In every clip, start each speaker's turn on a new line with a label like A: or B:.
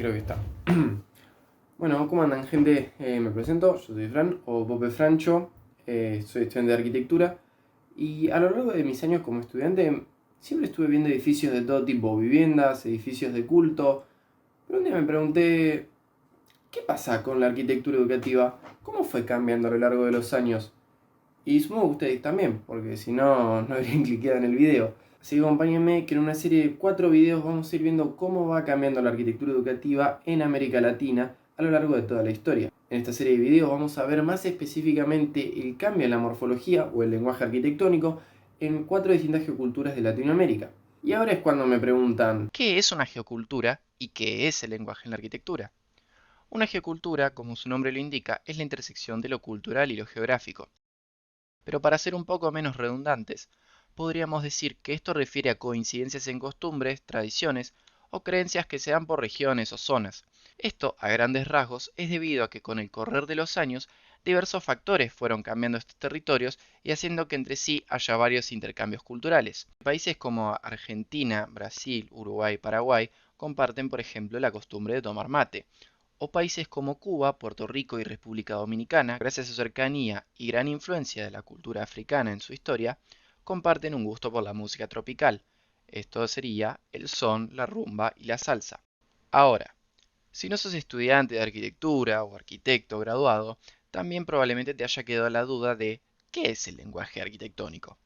A: creo que está. Bueno, ¿cómo andan, gente? Me presento, yo soy Fran, o Pope Francho, soy estudiante de arquitectura y a lo largo de mis años como estudiante siempre estuve viendo edificios de todo tipo, viviendas, edificios de culto, pero un día me pregunté, ¿qué pasa con la arquitectura educativa? ¿Cómo fue cambiando a lo largo de los años? Y supongo que ustedes también, porque si no, no habrían cliqueado en el video. Así que acompáñenme que en una serie de 4 videos vamos a ir viendo cómo va cambiando la arquitectura educativa en América Latina a lo largo de toda la historia. En esta serie de videos vamos a ver más específicamente el cambio en la morfología o el lenguaje arquitectónico en 4 distintas geoculturas de Latinoamérica. Y ahora es cuando me preguntan,
B: ¿Qué es una geocultura y qué es el lenguaje en la arquitectura? Una geocultura, como su nombre lo indica, es la intersección de lo cultural y lo geográfico. Pero para ser un poco menos redundantes, podríamos decir que esto refiere a coincidencias en costumbres, tradiciones o creencias que se dan por regiones o zonas. Esto, a grandes rasgos, es debido a que con el correr de los años, diversos factores fueron cambiando estos territorios y haciendo que entre sí haya varios intercambios culturales. Países como Argentina, Brasil, Uruguay y Paraguay comparten, por ejemplo, la costumbre de tomar mate, o países como Cuba, Puerto Rico y República Dominicana, gracias a su cercanía y gran influencia de la cultura africana en su historia, comparten un gusto por la música tropical. Esto sería el son, la rumba y la salsa. Ahora, si no sos estudiante de arquitectura o arquitecto graduado, también probablemente te haya quedado la duda de ¿qué es el lenguaje arquitectónico?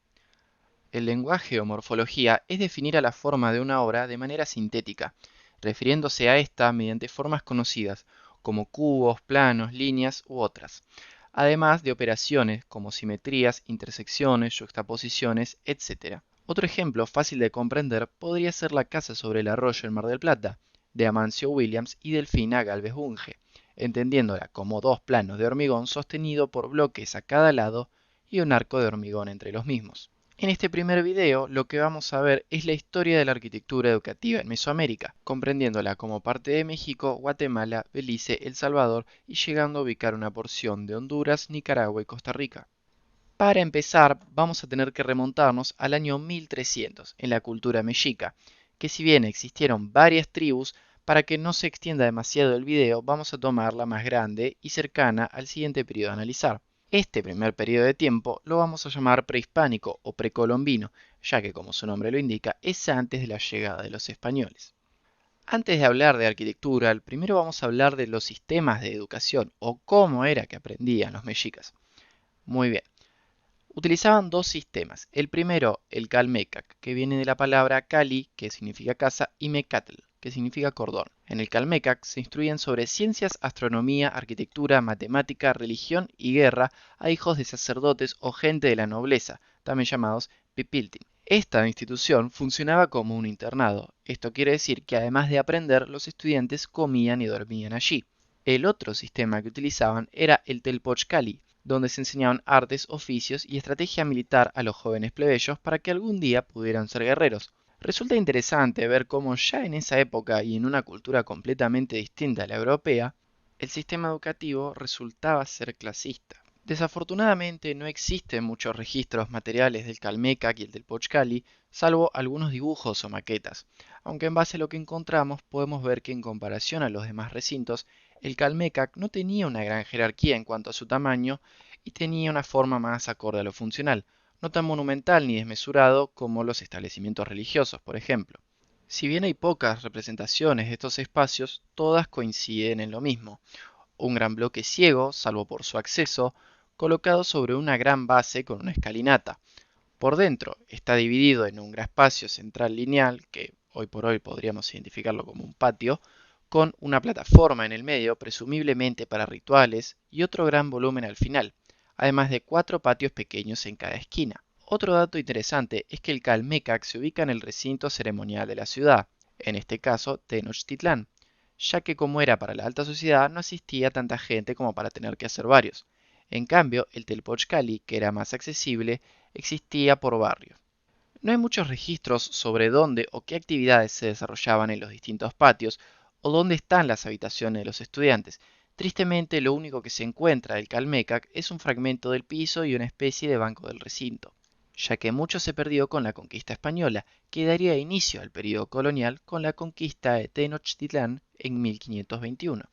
B: El lenguaje o morfología es definir a la forma de una obra de manera sintética, refiriéndose a esta mediante formas conocidas como cubos, planos, líneas u otras, además de operaciones como simetrías, intersecciones, yuxtaposiciones, etc. Otro ejemplo fácil de comprender podría ser la casa sobre el arroyo en Mar del Plata, de Amancio Williams y Delfina Gálvez Bunge, entendiéndola como dos planos de hormigón sostenido por bloques a cada lado y un arco de hormigón entre los mismos. En este primer video lo que vamos a ver es la historia de la arquitectura educativa en Mesoamérica, comprendiéndola como parte de México, Guatemala, Belice, El Salvador y llegando a ubicar una porción de Honduras, Nicaragua y Costa Rica. Para empezar, vamos a tener que remontarnos al año 1300 en la cultura mexica, que si bien existieron varias tribus, para que no se extienda demasiado el video, vamos a tomar la más grande y cercana al siguiente periodo a analizar. Este primer periodo de tiempo lo vamos a llamar prehispánico o precolombino, ya que como su nombre lo indica, es antes de la llegada de los españoles. Antes de hablar de arquitectura, primero vamos a hablar de los sistemas de educación o cómo era que aprendían los mexicas. Muy bien. Utilizaban dos sistemas. El primero, el Calmecac, que viene de la palabra Cali, que significa casa, y Mecatl, que significa cordón. En el Calmecac se instruían sobre ciencias, astronomía, arquitectura, matemática, religión y guerra a hijos de sacerdotes o gente de la nobleza, también llamados pipiltin. Esta institución funcionaba como un internado. Esto quiere decir que además de aprender, los estudiantes comían y dormían allí. El otro sistema que utilizaban era el Telpochcali, donde se enseñaban artes, oficios y estrategia militar a los jóvenes plebeyos para que algún día pudieran ser guerreros. Resulta interesante ver cómo ya en esa época y en una cultura completamente distinta a la europea, el sistema educativo resultaba ser clasista. Desafortunadamente no existen muchos registros materiales del Calmecac y el del Pochcali, salvo algunos dibujos o maquetas, aunque en base a lo que encontramos podemos ver que en comparación a los demás recintos, el Calmecac no tenía una gran jerarquía en cuanto a su tamaño y tenía una forma más acorde a lo funcional, no tan monumental ni desmesurado como los establecimientos religiosos, por ejemplo. Si bien hay pocas representaciones de estos espacios, todas coinciden en lo mismo: un gran bloque ciego, salvo por su acceso, colocado sobre una gran base con una escalinata. Por dentro está dividido en un gran espacio central lineal, que hoy por hoy podríamos identificarlo como un patio, con una plataforma en el medio, presumiblemente para rituales, y otro gran volumen al final, además de 4 patios pequeños en cada esquina. Otro dato interesante es que el Calmecac se ubica en el recinto ceremonial de la ciudad, en este caso Tenochtitlán, ya que como era para la alta sociedad no asistía tanta gente como para tener que hacer varios. En cambio, el Telpochcali, que era más accesible, existía por barrio. No hay muchos registros sobre dónde o qué actividades se desarrollaban en los distintos patios o dónde están las habitaciones de los estudiantes. Tristemente, lo único que se encuentra del Calmecac es un fragmento del piso y una especie de banco del recinto. ya que mucho se perdió con la conquista española, que daría inicio al periodo colonial con la conquista de Tenochtitlán en 1521.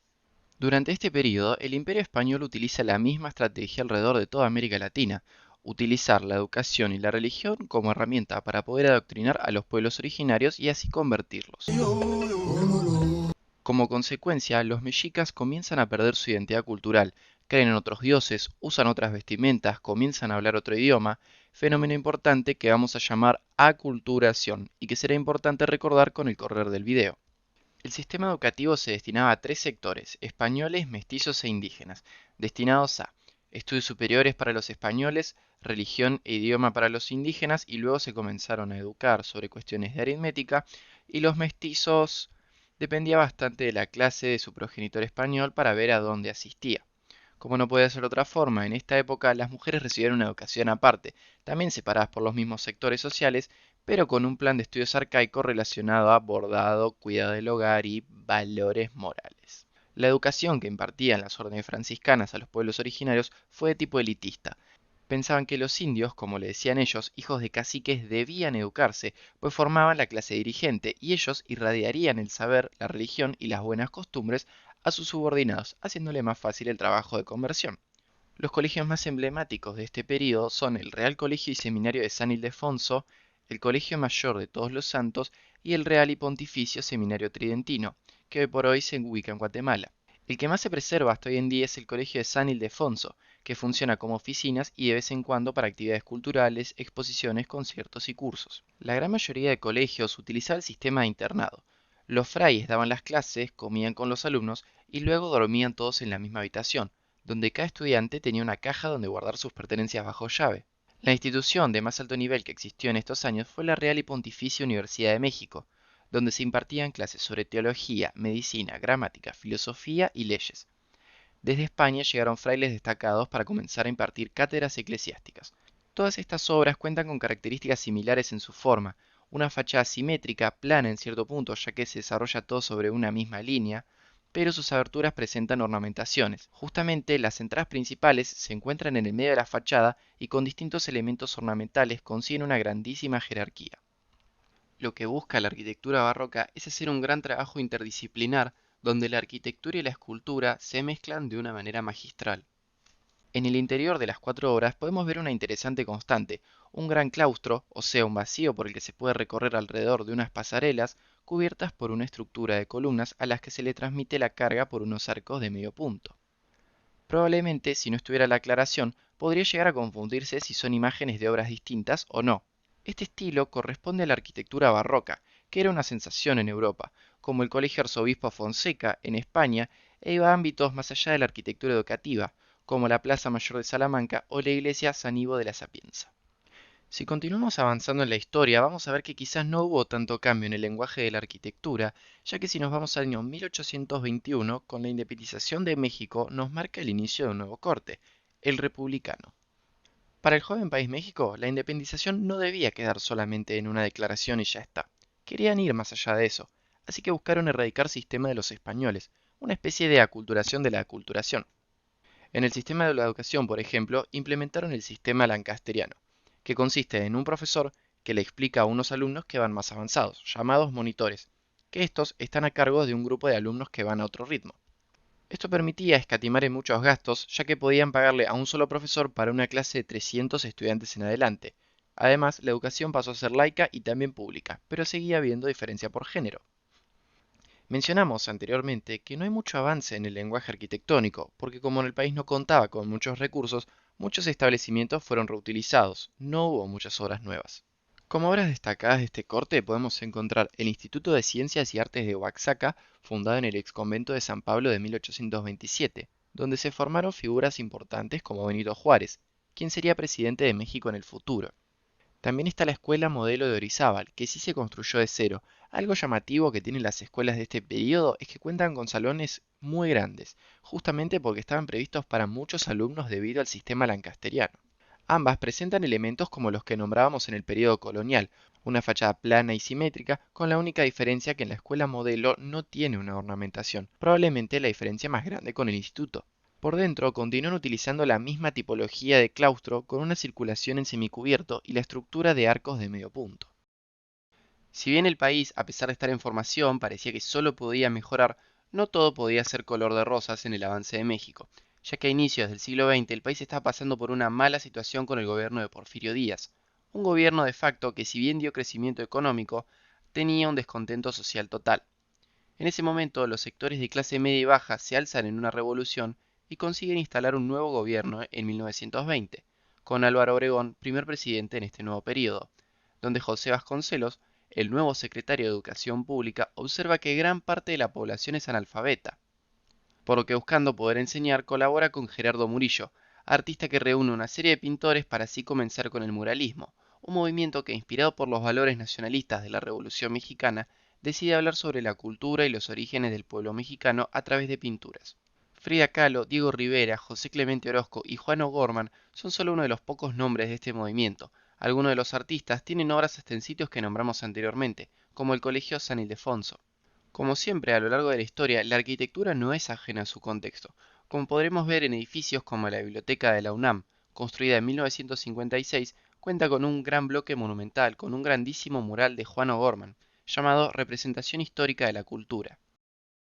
B: Durante este periodo, el Imperio Español utiliza la misma estrategia alrededor de toda América Latina, utilizar la educación y la religión como herramienta para poder adoctrinar a los pueblos originarios y así convertirlos. Como consecuencia, los mexicas comienzan a perder su identidad cultural, creen en otros dioses, usan otras vestimentas, comienzan a hablar otro idioma, fenómeno importante que vamos a llamar aculturación y que será importante recordar con el correr del video. El sistema educativo se destinaba a tres sectores: españoles, mestizos e indígenas, destinados a estudios superiores para los españoles, religión e idioma para los indígenas, y luego se comenzaron a educar sobre cuestiones de aritmética, y los mestizos dependía bastante de la clase de su progenitor español para ver a dónde asistía. Como no puede ser de otra forma, en esta época las mujeres recibieron una educación aparte, también separadas por los mismos sectores sociales, pero con un plan de estudios arcaico relacionado a bordado, cuidado del hogar y valores morales. La educación que impartían las órdenes franciscanas a los pueblos originarios fue de tipo elitista. Pensaban que los indios, como le decían ellos, hijos de caciques, debían educarse, pues formaban la clase dirigente, y ellos irradiarían el saber, la religión y las buenas costumbres a sus subordinados, haciéndole más fácil el trabajo de conversión. Los colegios más emblemáticos de este período son el Real Colegio y Seminario de San Ildefonso, el Colegio Mayor de Todos los Santos y el Real y Pontificio Seminario Tridentino, que hoy por hoy se ubica en Guatemala. El que más se preserva hasta hoy en día es el Colegio de San Ildefonso, que funciona como oficinas y de vez en cuando para actividades culturales, exposiciones, conciertos y cursos. La gran mayoría de colegios utilizaba el sistema de internado. Los frailes daban las clases, comían con los alumnos y luego dormían todos en la misma habitación, donde cada estudiante tenía una caja donde guardar sus pertenencias bajo llave. La institución de más alto nivel que existió en estos años fue la Real y Pontificia Universidad de México, donde se impartían clases sobre teología, medicina, gramática, filosofía y leyes. Desde España llegaron frailes destacados para comenzar a impartir cátedras eclesiásticas. Todas estas obras cuentan con características similares en su forma: una fachada simétrica, plana en cierto punto ya que se desarrolla todo sobre una misma línea, pero sus aberturas presentan ornamentaciones. Justamente las entradas principales se encuentran en el medio de la fachada y con distintos elementos ornamentales consiguen una grandísima jerarquía. Lo que busca la arquitectura barroca es hacer un gran trabajo interdisciplinar donde la arquitectura y la escultura se mezclan de una manera magistral. En el interior de las cuatro obras podemos ver una interesante constante: un gran claustro, o sea, un vacío por el que se puede recorrer alrededor de unas pasarelas cubiertas por una estructura de columnas a las que se le transmite la carga por unos arcos de medio punto. Probablemente, si no estuviera la aclaración, podría llegar a confundirse si son imágenes de obras distintas o no. Este estilo corresponde a la arquitectura barroca, que era una sensación en Europa, como el Colegio Arzobispo Fonseca en España, e iba a ámbitos más allá de la arquitectura educativa, como la Plaza Mayor de Salamanca o la Iglesia San Ivo de la Sapienza. Si continuamos avanzando en la historia, vamos a ver que quizás no hubo tanto cambio en el lenguaje de la arquitectura, ya que si nos vamos al año 1821, con la independización de México, nos marca el inicio de un nuevo corte, el republicano. Para el joven país México, la independización no debía quedar solamente en una declaración y ya está. Querían ir más allá de eso, así que buscaron erradicar el sistema de los españoles, una especie de aculturación de la aculturación. En el sistema de la educación, por ejemplo, implementaron el sistema lancasteriano, que consiste en un profesor que le explica a unos alumnos que van más avanzados, llamados monitores, que estos están a cargo de un grupo de alumnos que van a otro ritmo. Esto permitía escatimar en muchos gastos, ya que podían pagarle a un solo profesor para una clase de 300 estudiantes en adelante. Además, la educación pasó a ser laica y también pública, pero seguía habiendo diferencia por género. Mencionamos anteriormente que no hay mucho avance en el lenguaje arquitectónico, porque como el país no contaba con muchos recursos, muchos establecimientos fueron reutilizados, no hubo muchas obras nuevas. Como obras destacadas de este corte podemos encontrar el Instituto de Ciencias y Artes de Oaxaca, fundado en el exconvento de San Pablo de 1827, donde se formaron figuras importantes como Benito Juárez, quien sería presidente de México en el futuro. También está la Escuela Modelo de Orizábal, que sí se construyó de cero. Algo llamativo que tienen las escuelas de este periodo es que cuentan con salones muy grandes, justamente porque estaban previstos para muchos alumnos debido al sistema lancasteriano. Ambas presentan elementos como los que nombrábamos en el periodo colonial, una fachada plana y simétrica, con la única diferencia que en la escuela modelo no tiene una ornamentación, probablemente la diferencia más grande con el instituto. Por dentro continúan utilizando la misma tipología de claustro con una circulación en semicubierto y la estructura de arcos de medio punto. Si bien el país, a pesar de estar en formación, parecía que solo podía mejorar, no todo podía ser color de rosas en el avance de México, ya que a inicios del siglo XX el país estaba pasando por una mala situación con el gobierno de Porfirio Díaz, un gobierno de facto que si bien dio crecimiento económico, tenía un descontento social total. En ese momento los sectores de clase media y baja se alzan en una revolución y consiguen instalar un nuevo gobierno en 1920, con Álvaro Obregón primer presidente en este nuevo periodo, donde José Vasconcelos, el nuevo secretario de Educación Pública, observa que gran parte de la población es analfabeta, por lo que buscando poder enseñar colabora con Gerardo Murillo, artista que reúne una serie de pintores para así comenzar con el muralismo, un movimiento que, inspirado por los valores nacionalistas de la Revolución Mexicana, decide hablar sobre la cultura y los orígenes del pueblo mexicano a través de pinturas. Frida Kahlo, Diego Rivera, José Clemente Orozco y Juan O'Gorman son solo uno de los pocos nombres de este movimiento. Algunos de los artistas tienen obras hasta en sitios que nombramos anteriormente, como el Colegio San Ildefonso. Como siempre a lo largo de la historia, la arquitectura no es ajena a su contexto, como podremos ver en edificios como la Biblioteca de la UNAM, construida en 1956, cuenta con un gran bloque monumental con un grandísimo mural de Juan O'Gorman, llamado Representación Histórica de la Cultura.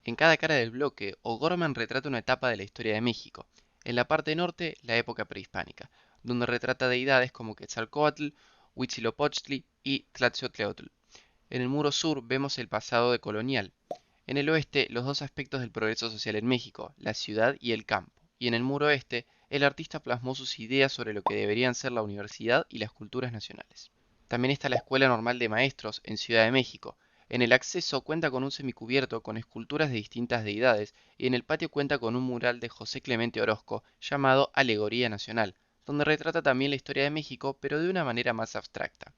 B: En cada cara del bloque, O'Gorman retrata una etapa de la historia de México. En la parte norte, la época prehispánica, donde retrata deidades como Quetzalcóatl, Huitzilopochtli y Tlaxotleotl. En el muro sur vemos el pasado de colonial. En el oeste, los dos aspectos del progreso social en México, la ciudad y el campo. Y en el muro este, el artista plasmó sus ideas sobre lo que deberían ser la universidad y las culturas nacionales. También está la Escuela Normal de Maestros en Ciudad de México. En el acceso cuenta con un semicubierto con esculturas de distintas deidades y en el patio cuenta con un mural de José Clemente Orozco llamado Alegoría Nacional, donde retrata también la historia de México pero de una manera más abstracta.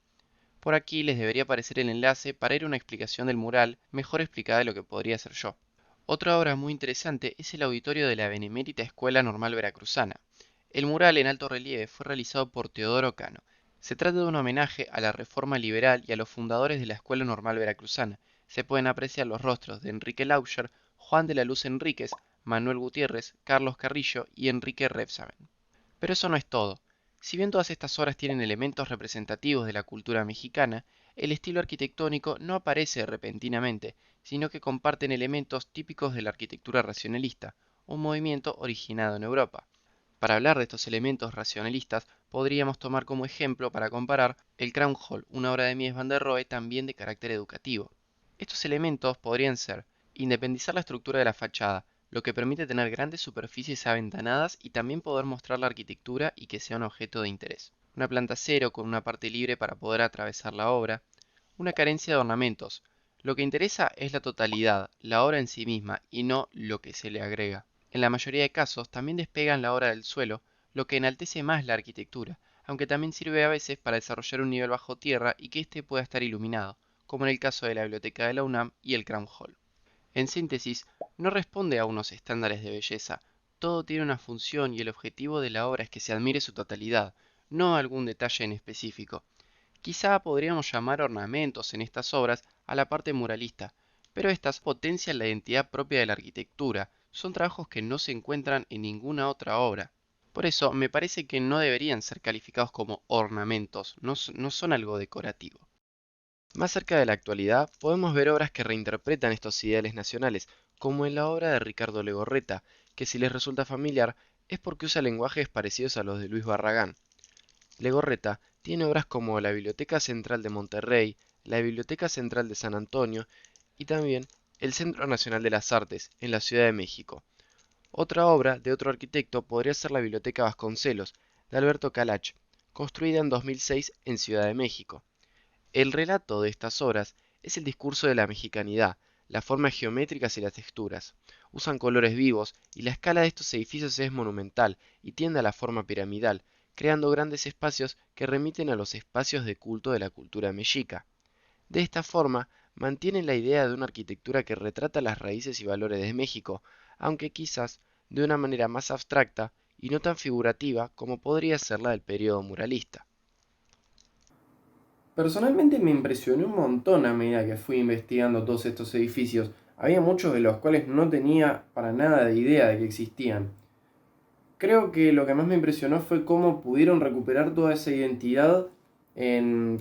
B: Por aquí les debería aparecer el enlace para ir a una explicación del mural mejor explicada de lo que podría ser yo. Otra obra muy interesante es el auditorio de la Benemérita Escuela Normal Veracruzana. El mural en alto relieve fue realizado por Teodoro Cano. Se trata de un homenaje a la Reforma Liberal y a los fundadores de la Escuela Normal Veracruzana. Se pueden apreciar los rostros de Enrique Lauscher, Juan de la Luz Enríquez, Manuel Gutiérrez, Carlos Carrillo y Enrique Rebsamen. Pero eso no es todo. Si bien todas estas obras tienen elementos representativos de la cultura mexicana, el estilo arquitectónico no aparece repentinamente, sino que comparten elementos típicos de la arquitectura racionalista, un movimiento originado en Europa. Para hablar de estos elementos racionalistas, podríamos tomar como ejemplo para comparar el Crown Hall, una obra de Mies van der Rohe también de carácter educativo. Estos elementos podrían ser independizar la estructura de la fachada, lo que permite tener grandes superficies aventanadas y también poder mostrar la arquitectura y que sea un objeto de interés. Una planta cero con una parte libre para poder atravesar la obra. Una carencia de ornamentos. Lo que interesa es la totalidad, la obra en sí misma y no lo que se le agrega. En la mayoría de casos también despegan la obra del suelo, lo que enaltece más la arquitectura, aunque también sirve a veces para desarrollar un nivel bajo tierra y que éste pueda estar iluminado, como en el caso de la Biblioteca de la UNAM y el Crown Hall. En síntesis, no responde a unos estándares de belleza, todo tiene una función y el objetivo de la obra es que se admire su totalidad, no algún detalle en específico. Quizá podríamos llamar ornamentos en estas obras a la parte muralista, pero estas potencian la identidad propia de la arquitectura, son trabajos que no se encuentran en ninguna otra obra. Por eso me parece que no deberían ser calificados como ornamentos, no son algo decorativo. Más cerca de la actualidad, podemos ver obras que reinterpretan estos ideales nacionales, como en la obra de Ricardo Legorreta, que si les resulta familiar es porque usa lenguajes parecidos a los de Luis Barragán. Legorreta tiene obras como la Biblioteca Central de Monterrey, la Biblioteca Central de San Antonio y también el Centro Nacional de las Artes, en la Ciudad de México. Otra obra de otro arquitecto podría ser la Biblioteca Vasconcelos, de Alberto Calach, construida en 2006 en Ciudad de México. El relato de estas obras es el discurso de la mexicanidad, las formas geométricas y las texturas. Usan colores vivos y la escala de estos edificios es monumental y tiende a la forma piramidal, creando grandes espacios que remiten a los espacios de culto de la cultura mexica. De esta forma, mantienen la idea de una arquitectura que retrata las raíces y valores de México, aunque quizás de una manera más abstracta y no tan figurativa como podría ser la del periodo muralista.
A: Personalmente me impresionó un montón a medida que fui investigando todos estos edificios. Había muchos de los cuales no tenía para nada de idea de que existían. Creo que lo que más me impresionó fue cómo pudieron recuperar toda esa identidad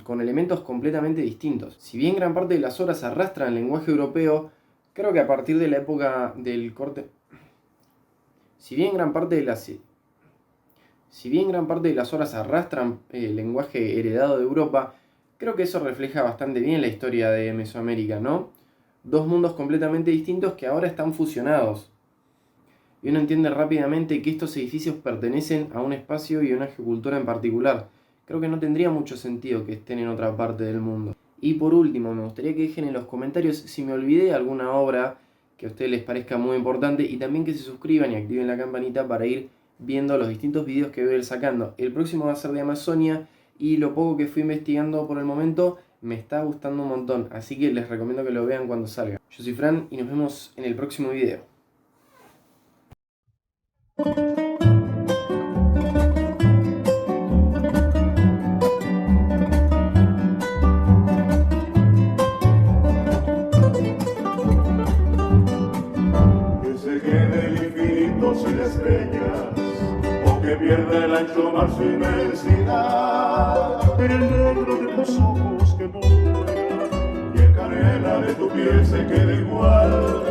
A: con elementos completamente distintos. Si bien gran parte de las obras arrastran el lenguaje europeo, creo que a partir de la época del corte... Si bien gran parte de las obras arrastran el lenguaje heredado de Europa, creo que eso refleja bastante bien la historia de Mesoamérica, ¿no? Dos mundos completamente distintos que ahora están fusionados. Y uno entiende rápidamente que estos edificios pertenecen a un espacio y a una geocultura en particular. Creo que no tendría mucho sentido que estén en otra parte del mundo. Y por último, me gustaría que dejen en los comentarios si me olvidé alguna obra que a ustedes les parezca muy importante y también que se suscriban y activen la campanita para ir viendo los distintos videos que voy a ir sacando. El próximo va a ser de Amazonia y lo poco que fui investigando por el momento me está gustando un montón, así que les recomiendo que lo vean cuando salga. Yo soy Fran y nos vemos en el próximo video.
C: Que se quede el infinito sin estrellas, o que pierda el ancho mar su inmensidad, el negro de tus ojos que no muera, y el canela de tu piel se quede igual.